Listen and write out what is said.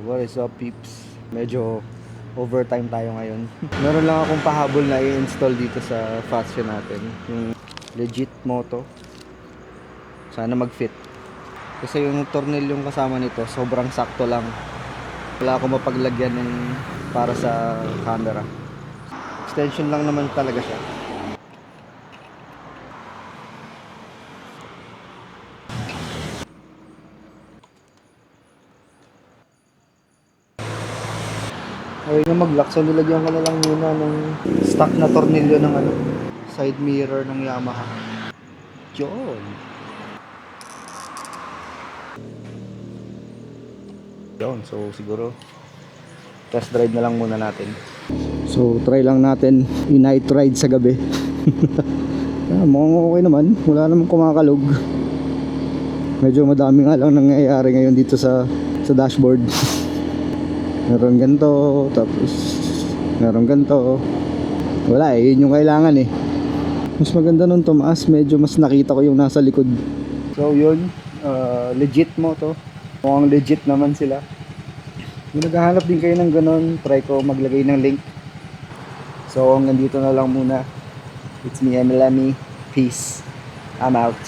What is up, peeps? Medyo overtime tayo ngayon. Meron lang akong pahabol na i-install dito sa Fashion natin. Yung legit moto. Sana mag-fit. Kasi yung tornilyong kasama nito, sobrang sakto lang. Wala akong mapaglagyan ng para sa camera. Extension lang naman talaga siya. Ayun na mag-lock, so nilagyan ko na lang muna ng stock na tornilyo ng side mirror ng Yamaha. Yun. Yun, so siguro test drive na lang muna natin. So try lang natin i-night ride sa gabi. Mukhang okay naman, wala namang kumakalog. Medyo madami nga lang nangyayari ngayon dito sa dashboard. Meron ganito, tapos meron ganito. Wala yun yung kailangan Mas maganda nung tumaas, medyo mas nakita ko yung nasa likod. So yun, legit mo to. Mukhang legit naman sila. Kung naghahanap din kayo ng ganon, try ko maglagay ng link. So hanggang dito na lang muna. It's me, Emilami. Peace. I'm out.